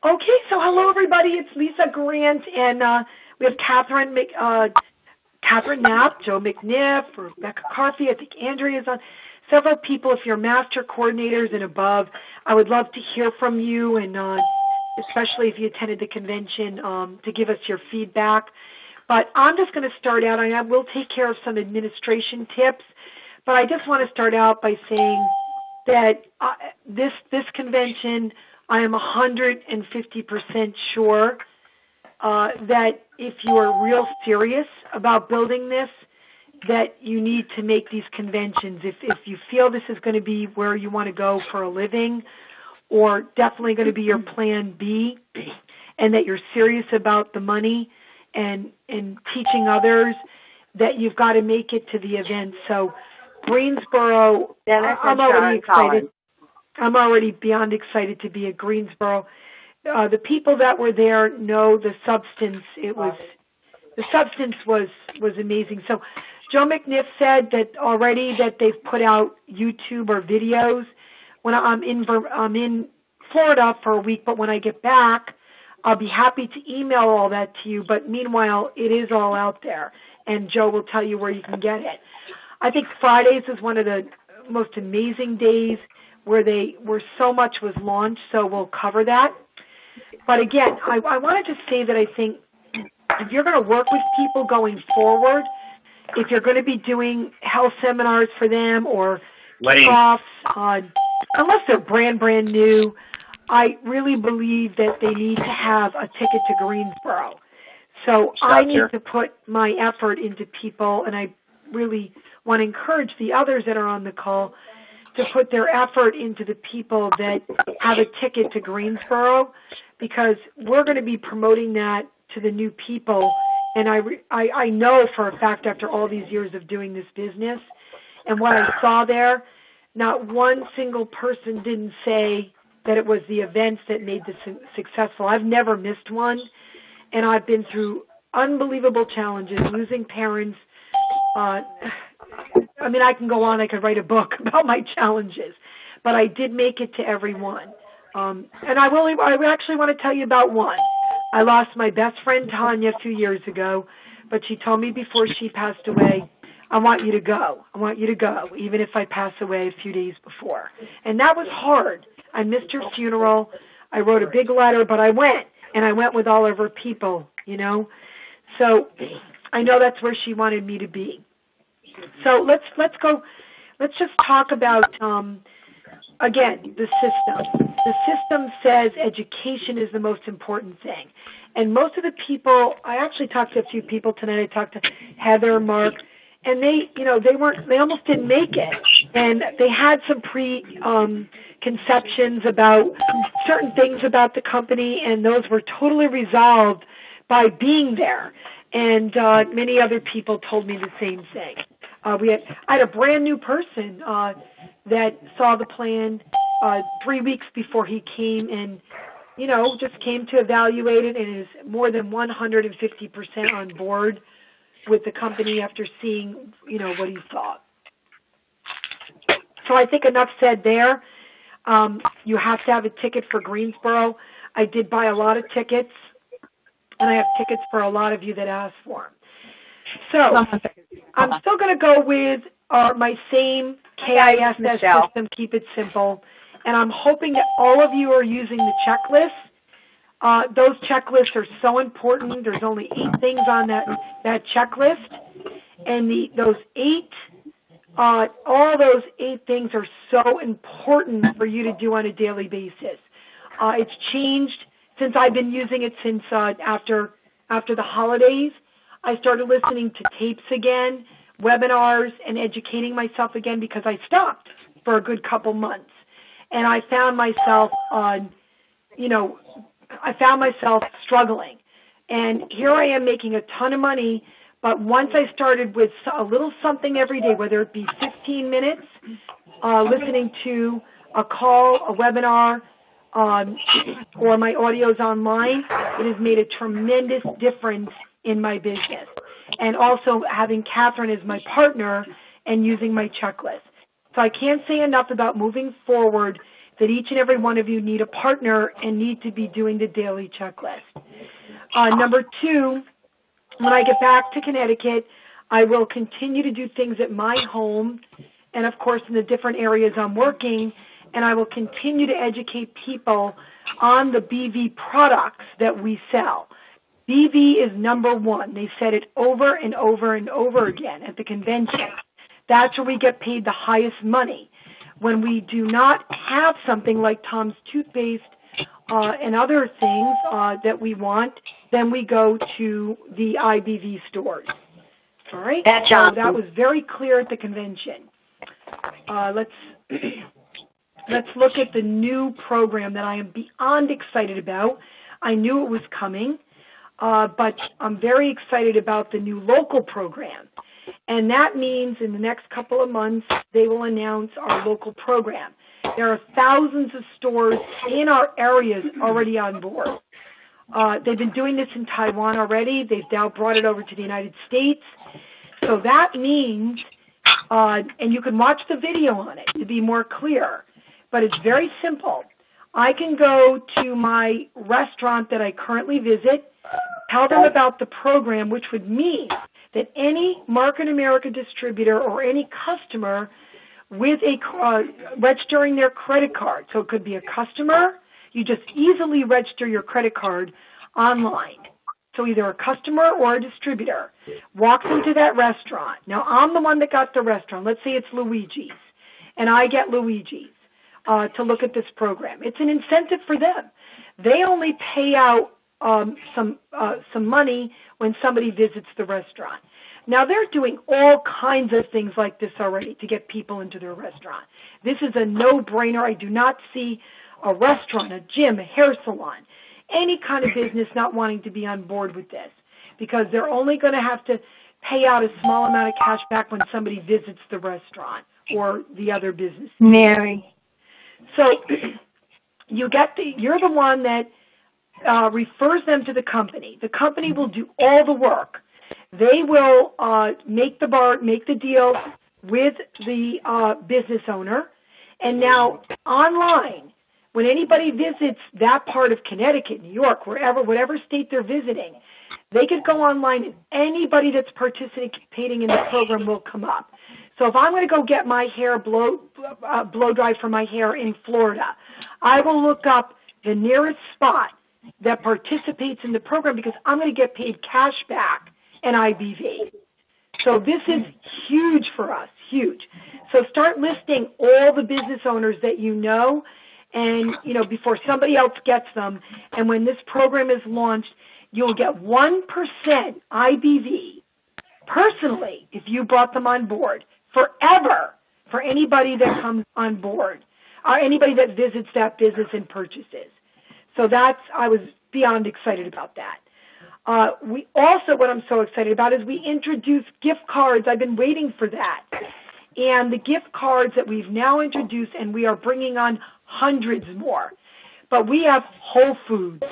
Okay, so hello everybody. It's Lisa Grant, and we have Catherine Knapp, Joe McNiff, Rebecca Carfey. I think Andrea is on. Several people. If you're master coordinators and above, I would love to hear from you, and especially if you attended the convention, to give us your feedback. But I'm just going to start out. I will take care of some administration tips, but I just want to start out by saying that this convention, I am 150% sure that if you are real serious about building this, that you need to make these conventions. If you feel this is going to be where you want to go for a living, or definitely going to be your plan B, and that you're serious about the money and teaching others, that you've got to make it to the event. So Greensboro, I'm already excited. I'm already beyond excited to be at Greensboro. The people that were there know the substance. The substance was amazing. So Joe McNiff said that already that they've put out YouTube or videos. When I'm in Florida for a week, but when I get back, I'll be happy to email all that to you. But meanwhile, it is all out there, and Joe will tell you where you can get it. I think Fridays is one of the most amazing days where so much was launched, so we'll cover that. But again, I wanted to say that I think if you're going to work with people going forward, if you're going to be doing health seminars for them or kickoffs, unless they're brand new, I really believe that they need to have a ticket to Greensboro. So I need to put my effort into people, and I really want to encourage the others that are on the call to put their effort into the people that have a ticket to Greensboro, because we're going to be promoting that to the new people. And I know for a fact, after all these years of doing this business and what I saw there, not one single person didn't say that it was the events that made this successful. I've never missed one, and I've been through unbelievable challenges, losing parents. I mean, I can go on. I could write a book about my challenges, but I did make it to every one. And I actually want to tell you about one. I lost my best friend, Tanya, a few years ago, but she told me before she passed away, I want you to go. I want you to go, even if I pass away a few days before. And that was hard. I missed her funeral. I wrote a big letter, but I went, and I went with all of her people, you know. So I know that's where she wanted me to be. So let's go. Let's just talk about, again, the system. The system says education is the most important thing. And most of the people, I actually talked to a few people tonight. I talked to Heather, Mark, and they almost didn't make it. And they had some preconceptions about certain things about the company, and those were totally resolved by being there. And many other people told me the same thing. I had a brand new person that saw the plan 3 weeks before he came, and just came to evaluate it, and is more than 150% on board with the company after seeing what he thought. So I think enough said there. You have to have a ticket for Greensboro. I did buy a lot of tickets, and I have tickets for a lot of you that asked for them. So I'm still going to go with my same KISS system, keep it simple. And I'm hoping that all of you are using the checklist. Those checklists are so important. There's only 8 things on that checklist. And all those 8 things are so important for you to do on a daily basis. It's changed since I've been using it since after the holidays. I started listening to tapes again, webinars, and educating myself again because I stopped for a good couple months. And I found myself struggling. And here I am making a ton of money, but once I started with a little something every day, whether it be 15 minutes, listening to a call, a webinar, or my audios online, it has made a tremendous difference in my business. And also having Catherine as my partner and using my checklist. So I can't say enough about moving forward, that each and every one of you need a partner and need to be doing the daily checklist. Number 2, when I get back to Connecticut, I will continue to do things at my home and, of course, in the different areas I'm working, and I will continue to educate people on the BV products that we sell. BV is number 1. They said it over and over and over again at the convention. That's where we get paid the highest money. When we do not have something like Tom's toothpaste and other things that we want, then we go to the IBV stores. All right? So that was very clear at the convention. Let's look at the new program that I am beyond excited about. I knew it was coming, but I'm very excited about the new local program. And that means in the next couple of months, they will announce our local program. There are thousands of stores in our areas already on board. They've been doing this in Taiwan already. They've now brought it over to the United States. So that means, and you can watch the video on it to be more clear, but it's very simple. I can go to my restaurant that I currently visit, tell them about the program, which would mean that any Market America distributor or any customer with registering their credit card, so it could be a customer, you just easily register your credit card online. So either a customer or a distributor walks into that restaurant. Now, I'm the one that got the restaurant. Let's say it's Luigi's, and I get Luigi's to look at this program. It's an incentive for them. They only pay out some money when somebody visits the restaurant. Now, they're doing all kinds of things like this already to get people into their restaurant. This is a no-brainer. I do not see a restaurant, a gym, a hair salon, any kind of business not wanting to be on board with this, because they're only going to have to pay out a small amount of cash back when somebody visits the restaurant or the other business. Mary. So you're the one that refers them to the company. The company will do all the work. They will make the deal with the business owner. And now online, when anybody visits that part of Connecticut, New York, whatever state they're visiting, they could go online and anybody that's participating in the program will come up. So if I'm going to go get my hair blow dry for my hair in Florida, I will look up the nearest spot that participates in the program because I'm going to get paid cash back and IBV. So this is huge for us, huge. So start listing all the business owners that you know, and before somebody else gets them. And when this program is launched, you'll get 1% IBV personally if you brought them on board forever for anybody that comes on board or anybody that visits that business and purchases. So I was beyond excited about that. We also, what I'm so excited about is we introduced gift cards. I've been waiting for that. And the gift cards that we've now introduced, and we are bringing on hundreds more. But we have Whole Foods,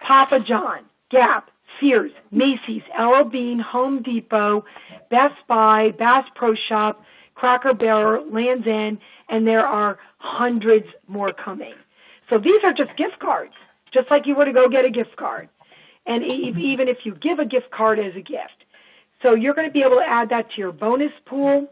Papa John, Gap, Sears, Macy's, L.L. Bean, Home Depot, Best Buy, Bass Pro Shop, Cracker Barrel, Land's End, and there are hundreds more coming. So these are just gift cards, just like you were to go get a gift card. And even if you give a gift card as a gift. So you're going to be able to add that to your bonus pool.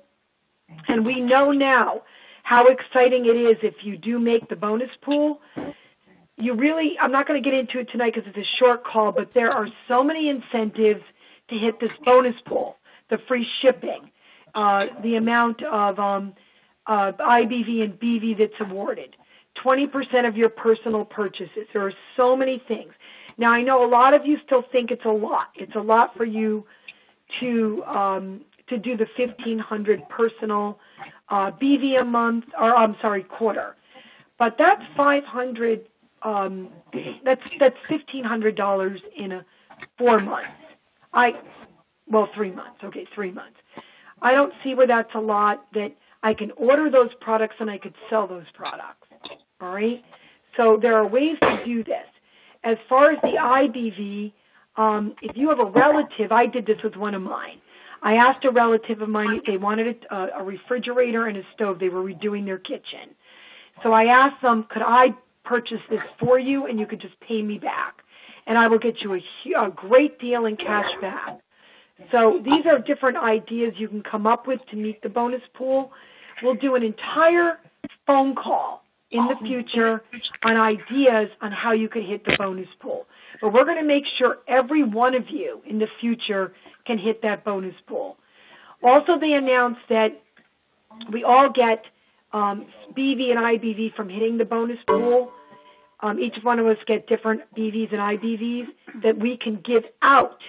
And we know now how exciting it is if you do make the bonus pool. I'm not going to get into it tonight because it's a short call, but there are so many incentives to hit this bonus pool. The free shipping, the amount of IBV and BV that's awarded, 20% of your personal purchases. There are so many things. Now, I know a lot of you still think it's a lot. It's a lot for you to do the $1,500 personal BV a month, quarter. But that's $500. That's $1,500 in 4 months. 3 months. Okay, 3 months. I don't see where that's a lot. That I can order those products and I could sell those products. All right. So there are ways to do this. As far as the IBV, if you have a relative, I did this with one of mine. I asked a relative of mine if they wanted a refrigerator and a stove. They were redoing their kitchen. So I asked them, could I purchase this for you and you could just pay me back? And I will get you a great deal in cash back. So these are different ideas you can come up with to meet the bonus pool. We'll do an entire phone call in the future on ideas on how you could hit the bonus pool. But we're going to make sure every one of you in the future can hit that bonus pool. Also, they announced that we all get BV and IBV from hitting the bonus pool. Each one of us get different BVs and IBVs that we can give out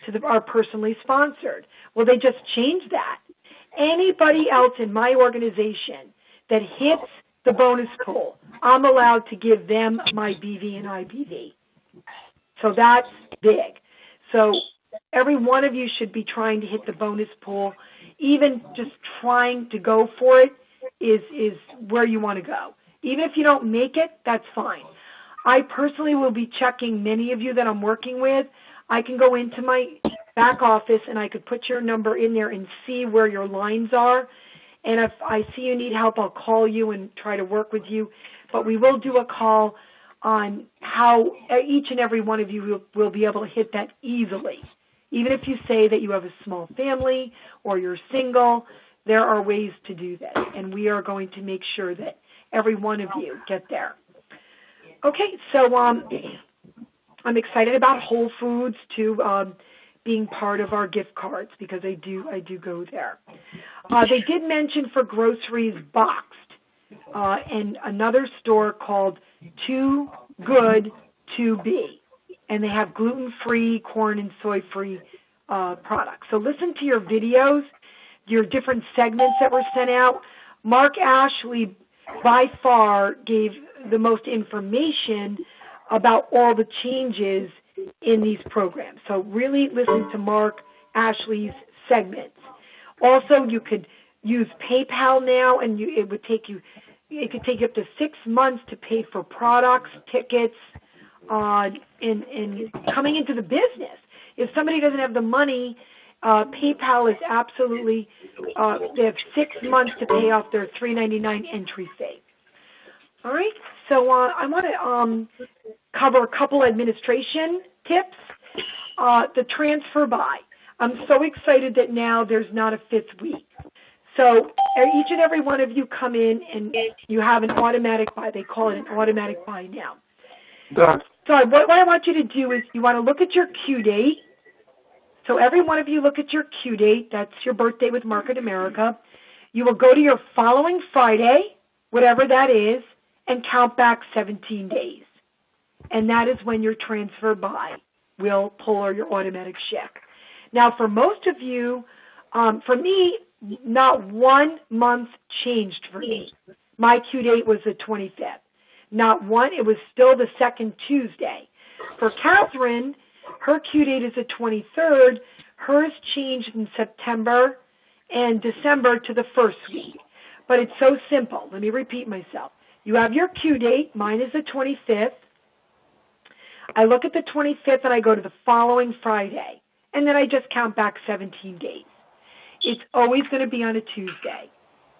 to our personally sponsored. Well, they just changed that. Anybody else in my organization that hits the bonus pool, I'm allowed to give them my BV and IBV. So that's big. So every one of you should be trying to hit the bonus pool. Even just trying to go for it is where you want to go. Even if you don't make it, that's fine. I personally will be checking many of you that I'm working with. I can go into my back office and I could put your number in there and see where your lines are. And if I see you need help, I'll call you and try to work with you. But we will do a call on how each and every one of you will be able to hit that easily. Even if you say that you have a small family or you're single, there are ways to do that. And we are going to make sure that every one of you get there. Okay, so I'm excited about Whole Foods too, being part of our gift cards because I do go there. They did mention for groceries Boxed and another store called Too Good to Be, and they have gluten-free, corn and soy-free products. So listen to your videos, your different segments that were sent out. Mark Ashley by far gave the most information about all the changes in these programs. So really listen to Mark Ashley's segments. Also, you could use PayPal now, and it could take you up to 6 months to pay for products, tickets, in coming into the business. If somebody doesn't have the money, PayPal is absolutely, they have 6 months to pay off their $3.99 entry fee. All right, so I want to cover a couple administration tips. The transfer buy. I'm so excited that now there's not a fifth week. So each and every one of you come in and you have an automatic buy. They call it an automatic buy now. So what I want you to do is you want to look at your Q date. So every one of you look at your Q date. That's your birthday with Market America. You will go to your following Friday, whatever that is, and count back 17 days. And that is when your transfer buy will pull or your automatic shift. Now, for most of you, for me, not 1 month changed for me. My Q date was the 25th. Not one, it was still the second Tuesday. For Catherine, her Q date is the 23rd. Hers changed in September and December to the first week. But it's so simple. Let me repeat myself. You have your Q date. Mine is the 25th. I look at the 25th and I go to the following Friday. And then I just count back 17 days. It's always going to be on a Tuesday.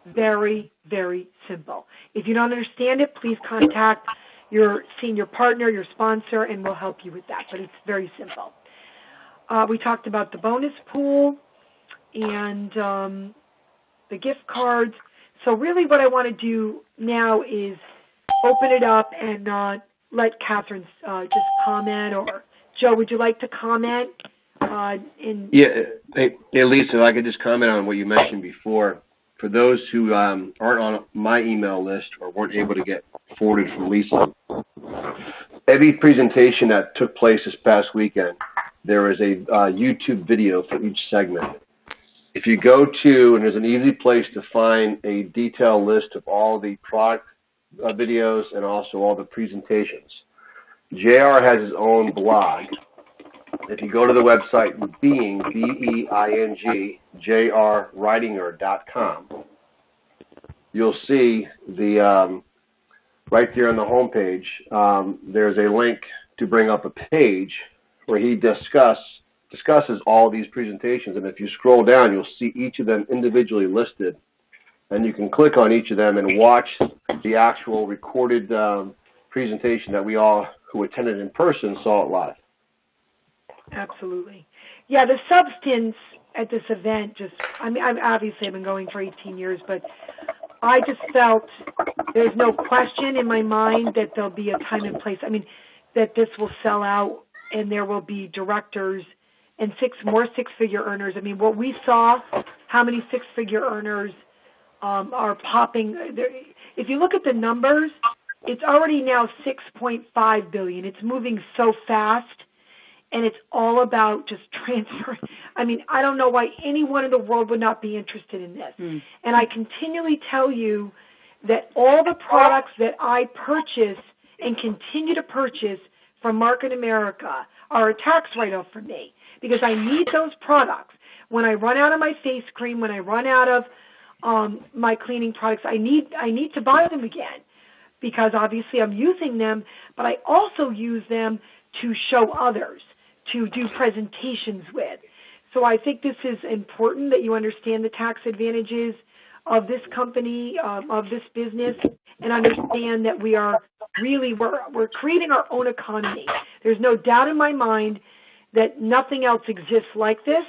Very, very simple. If you don't understand it, please contact your senior partner, your sponsor, and we'll help you with that. But it's very simple. We talked about the bonus pool and the gift cards. So really what I want to do now is open it up and let Catherine just comment. Or Joe, would you like to comment? Yeah, hey, Lisa, if I could just comment on what you mentioned before. For those who aren't on my email list or weren't able to get forwarded from Lisa, every presentation that took place this past weekend, there is a YouTube video for each segment. If you go to, and there's an easy place to find a detailed list of all the product videos and also all the presentations. JR has his own blog. If you go to the website Being, B-E-I-N-G, jrwrightinger.com, you'll see the right there on the home page, there's a link to bring up a page where he discusses all these presentations. And if you scroll down, you'll see each of them individually listed And you can click on each of them and watch the actual recorded presentation that we all who attended in person saw it live. Absolutely. Yeah, the substance at this event obviously I've been going for 18 years, but I just felt there's no question in my mind that there'll be a time and place. That this will sell out and there will be directors and more six-figure earners. What we saw, how many six-figure earners are popping. If you look at the numbers, it's already now $6.5 billion. It's moving so fast, and it's all about just transfer. I don't know why anyone in the world would not be interested in this. And I continually tell you that all the products that I purchase and continue to purchase from Market America are a tax write-off for me because I need those products. When I run out of my face cream, when I run out of my cleaning products, I need to buy them again because obviously I'm using them, but I also use them to show others, to do presentations with. So I think this is important that you understand the tax advantages of this company, of this business, and understand that we're creating our own economy. There's no doubt in my mind that nothing else exists like this.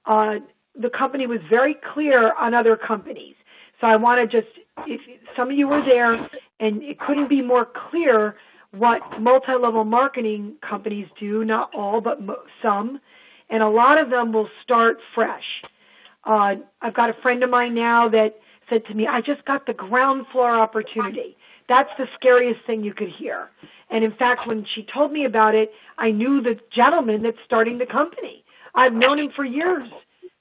The company was very clear on other companies. So I want to if some of you were there, and it couldn't be more clear what multi-level marketing companies do, not all, but some, and a lot of them will start fresh. I've got a friend of mine now that said to me, I just got the ground floor opportunity. That's the scariest thing you could hear. And in fact, when she told me about it, I knew the gentleman that's starting the company. I've known him for years,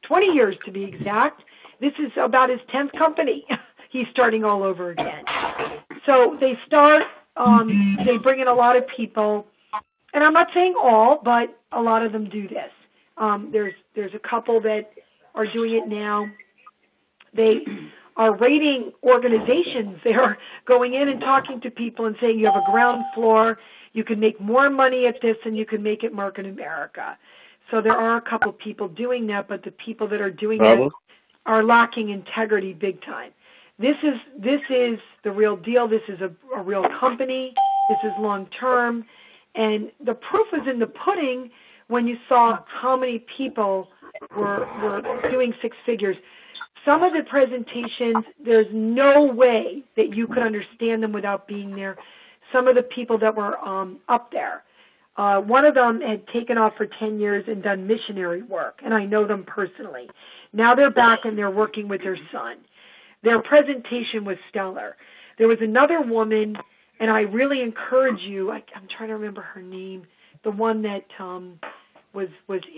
20 years to be exact. This is about his 10th company. He's starting all over again. So they start, they bring in a lot of people, and I'm not saying all, but a lot of them do this. There's a couple that are doing it now. They are rating organizations. They are going in and talking to people and saying you have a ground floor, you can make more money at this than you can make at Market America. So there are a couple people doing that, but the people that are doing it are lacking integrity big time. This is the real deal. This is a real company. This is long term. And the proof is in the pudding when you saw how many people were doing six figures. Some of the presentations, there's no way that you could understand them without being there. Some of the people that were up there, one of them had taken off for 10 years and done missionary work, and I know them personally. Now they're back and they're working with their son. Their presentation was stellar. There was another woman, and I really encourage you, I'm trying to remember her name, the one that was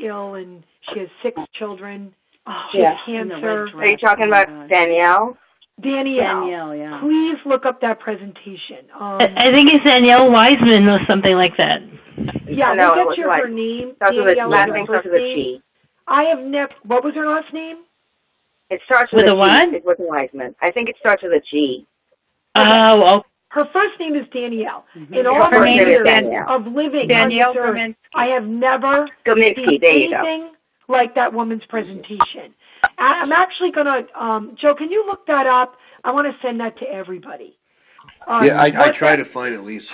ill and she has 6 children. Oh, she has cancer. Are you talking about Danielle? Danielle, yeah. Please look up that presentation. I think it's Danielle Wiseman or something like that. Yeah, we'll get you her name. Danielle, last name starts with a G. I have never. What was her last name? It starts with a what? G. It wasn't Wiseman. I think it starts with a G. Oh, well. Her first name is Danielle. Mm-hmm. In all my years of living Danielle on this earth, I have never seen anything like that woman's presentation. I'm actually going to, Joe, can you look that up? I want to send that to everybody. I tried to find it, Lisa,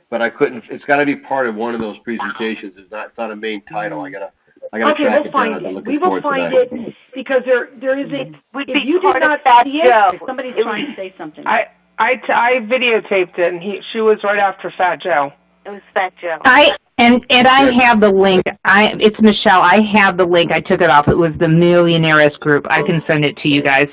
but I couldn't. It's got to be part of one of those it's not a main title. I gotta okay, track we'll find it. We will find it because there isn't. If you did not see it, somebody's trying to say something. I videotaped it, and she was right after Fat Joe. It was Fat Joe. And I have the link. It's Michelle. I have the link. I took it off. It was the Millionaires group. I can send it to you guys.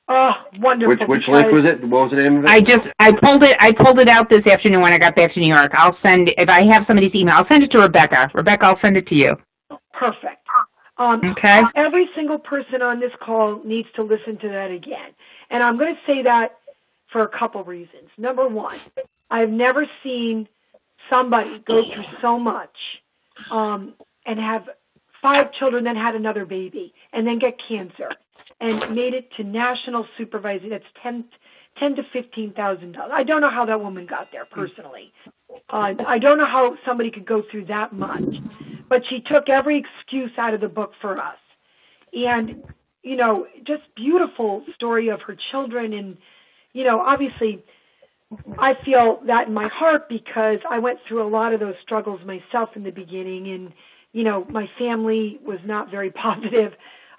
Oh, wonderful. Which link was it? What was the name of it? I pulled it out this afternoon when I got back to New York. I'll send, if I have somebody's email, I'll send it to Rebecca. Rebecca, I'll send it to you. Perfect. Okay. Every single person on this call needs to listen to that again. And I'm going to say that for a couple reasons. Number one, I've never seen somebody go through so much and have 5 children, then had another baby, and then get cancer, and made it to national supervising. That's $10,000 to $15,000. I don't know how that woman got there personally. I don't know how somebody could go through that much, but she took every excuse out of the book for us. And just beautiful story of her children. And, obviously I feel that in my heart because I went through a lot of those struggles myself in the beginning. And, my family was not very positive.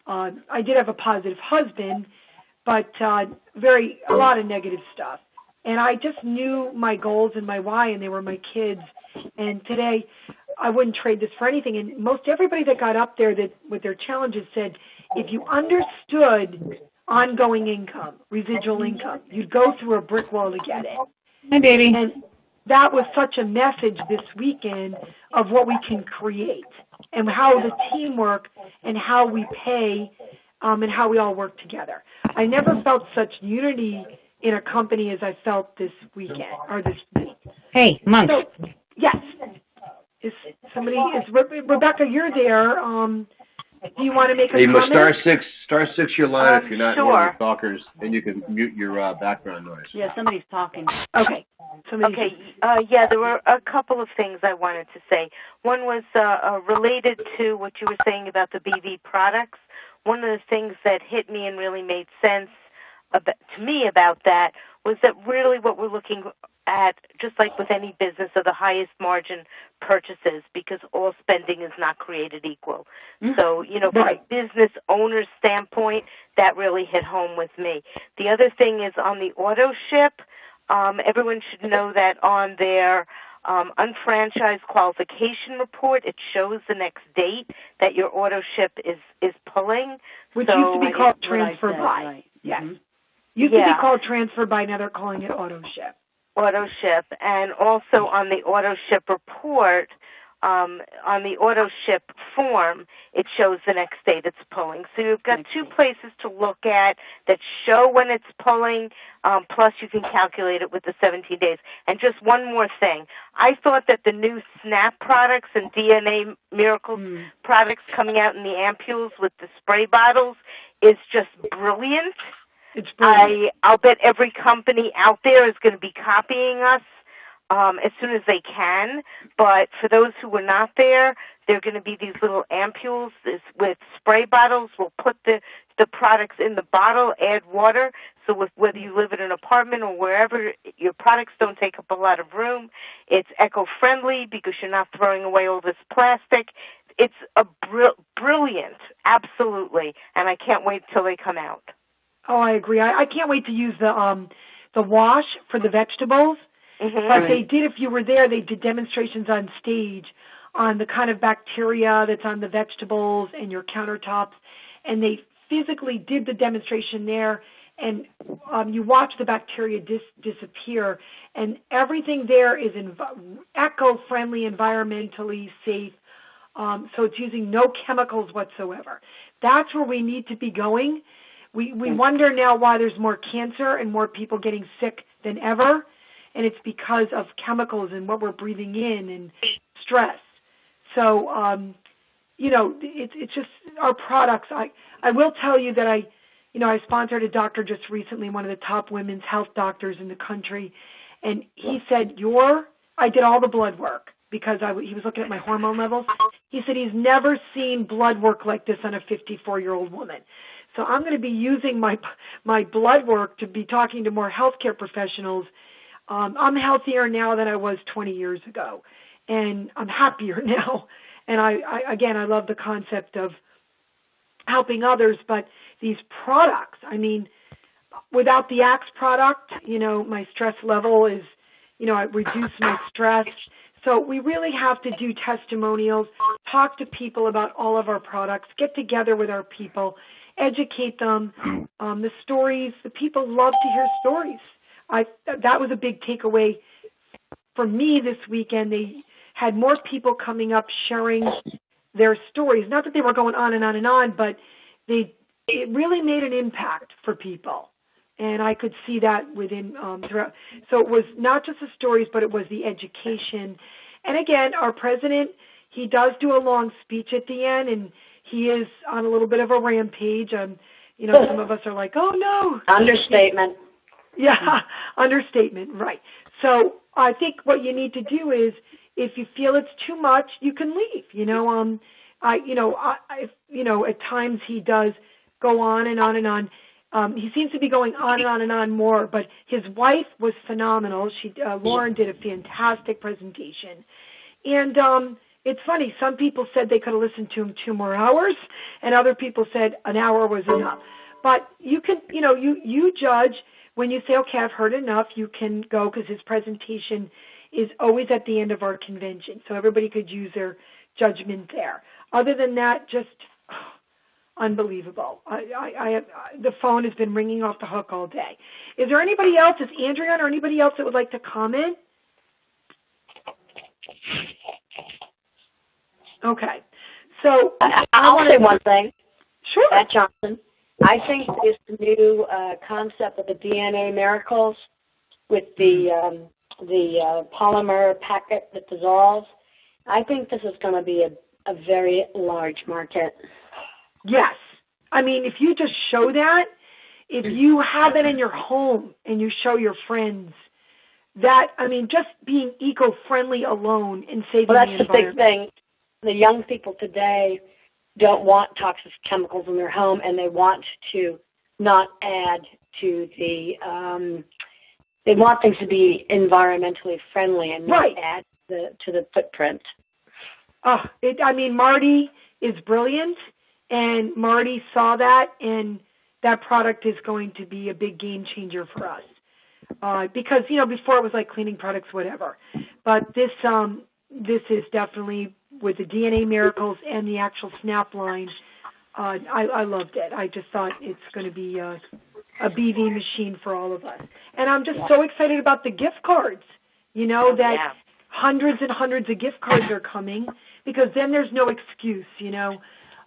I did have a positive husband, but a lot of negative stuff. And I just knew my goals and my why, and they were my kids. And today, I wouldn't trade this for anything. And most everybody that got up there that with their challenges said, if you understood ongoing income, residual income, you'd go through a brick wall to get it. Hi, baby. And that was such a message this weekend of what we can create and how the teamwork and how we pay and how we all work together. I never felt such unity in a company as I felt this weekend or this week. Hey, Monk. So, yes. Rebecca, you're there. Do you want to make a comment? Star six your line if you're not one sure. of the talkers, and you can mute your background noise. Yeah, somebody's talking. Okay. There were a couple of things I wanted to say. One was related to what you were saying about the BV products. One of the things that hit me and really made sense to me about that was that really what we're looking at, just like with any business, are the highest margin purchases because all spending is not created equal. So, from a business owner's standpoint, that really hit home with me. The other thing is on the auto ship, everyone should know that on their unfranchised qualification report, it shows the next date that your auto ship is pulling. Which used to be called transfer by. Right. Yes. Used to be called transfer by, now they're calling it auto ship. Auto ship, and also on the auto ship report, on the auto ship form, it shows the next date it's pulling. So you've got two places to look at that show when it's pulling, plus you can calculate it with the 17 days. And just one more thing. I thought that the new SNAP products and DNA Miracles products coming out in the ampules with the spray bottles is just brilliant. It's brilliant. I'll bet every company out there is going to be copying us as soon as they can. But for those who were not there, there are going to be these little ampules with spray bottles. We'll put the products in the bottle, add water. So whether you live in an apartment or wherever, your products don't take up a lot of room. It's eco-friendly because you're not throwing away all this plastic. It's a brilliant, absolutely. And I can't wait till they come out. Oh, I agree. I can't wait to use the wash for the vegetables. But they did, if you were there, they did demonstrations on stage on the kind of bacteria that's on the vegetables and your countertops. And they physically did the demonstration there. And you watch the bacteria disappear. And everything there is eco-friendly, environmentally safe. So it's using no chemicals whatsoever. That's where we need to be going. We wonder now why there's more cancer and more people getting sick than ever, and it's because of chemicals and what we're breathing in and stress. So, it's just our products. I will tell you that I sponsored a doctor just recently, one of the top women's health doctors in the country, and he said, I did all the blood work because he was looking at my hormone levels. He said he's never seen blood work like this on a 54-year-old woman. So I'm going to be using my blood work to be talking to more healthcare professionals. I'm healthier now than I was 20 years ago, and I'm happier now. And I love the concept of helping others, but these products, without the Axe product, my stress level is, I reduce my stress. So we really have to do testimonials, talk to people about all of our products, get together with our people, educate them. The stories, the people love to hear stories. That was a big takeaway for me this weekend. They had more people coming up sharing their stories. Not that they were going on and on and on, but it really made an impact for people. And I could see that within throughout. So it was not just the stories, but it was the education. And again, our president, he does do a long speech at the end, and he is on a little bit of a rampage. Some of us are like, oh, no. Understatement. Yeah, understatement, right. So I think what you need to do is, if you feel it's too much, you can leave. At times he does go on and on and on. He seems to be going on and on and on more, but his wife was phenomenal. Lauren did a fantastic presentation. And it's funny, some people said they could have listened to him 2 more hours, and other people said an hour was enough. But you can, you judge. When you say, okay, I've heard enough, you can go, because his presentation is always at the end of our convention, so everybody could use their judgment there. Other than that, just unbelievable. The phone has been ringing off the hook all day. Is there anybody else, is Andrea or anybody else that would like to comment? Okay. So I'll say one thing. Sure. Matt Johnson. I think this new concept of the DNA miracles with the polymer packet that dissolves, I think this is going to be a very large market. Yes. I mean, if you just show that, if you have it in your home and you show your friends, that, I mean, just being eco-friendly alone and saving the environment. Well, that's the big thing. The young people today don't want toxic chemicals in their home, and they want to not add to the, they want things to be environmentally friendly and not add to the footprint. I mean, Marty is brilliant, and Marty saw that, and that product is going to be a big game changer for us. Because, before it was like cleaning products, whatever. But this is definitely, with the DNA Miracles and the actual Snap line, I loved it. I just thought it's going to be a BV machine for all of us. And I'm just so excited about the gift cards, hundreds and hundreds of gift cards are coming, because then there's no excuse,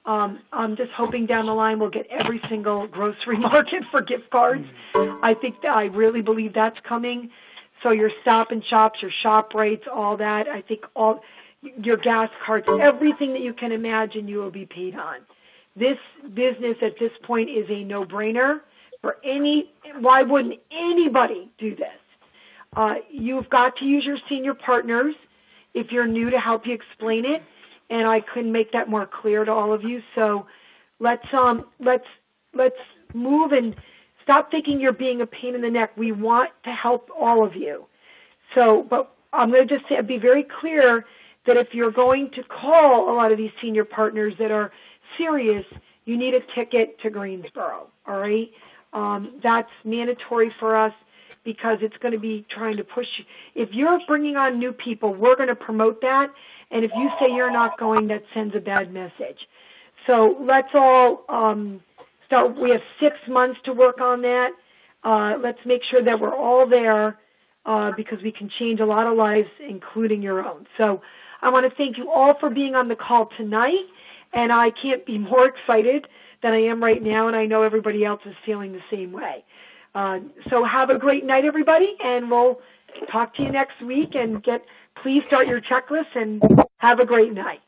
I'm just hoping down the line we'll get every single grocery market for gift cards. I really believe that's coming. So your Stop and Shops, your ShopRites, all that, I think all your gas cards, everything that you can imagine you will be paid on. This business at this point is a no-brainer for why wouldn't anybody do this? You've got to use your senior partners if you're new to help you explain it, and I couldn't make that more clear to all of you. So let's move and stop thinking you're being a pain in the neck. We want to help all of you. So, but I'm going to just be very clear that if you're going to call a lot of these senior partners that are serious, you need a ticket to Greensboro, all right? That's mandatory for us, because it's going to be trying to push you. If you're bringing on new people, we're going to promote that, and if you say you're not going, that sends a bad message. So let's all start. We have 6 months to work on that. Let's make sure that we're all there, because we can change a lot of lives, including your own. So I want to thank you all for being on the call tonight, and I can't be more excited than I am right now, and I know everybody else is feeling the same way. So have a great night, everybody, and we'll talk to you next week, and please start your checklist and have a great night.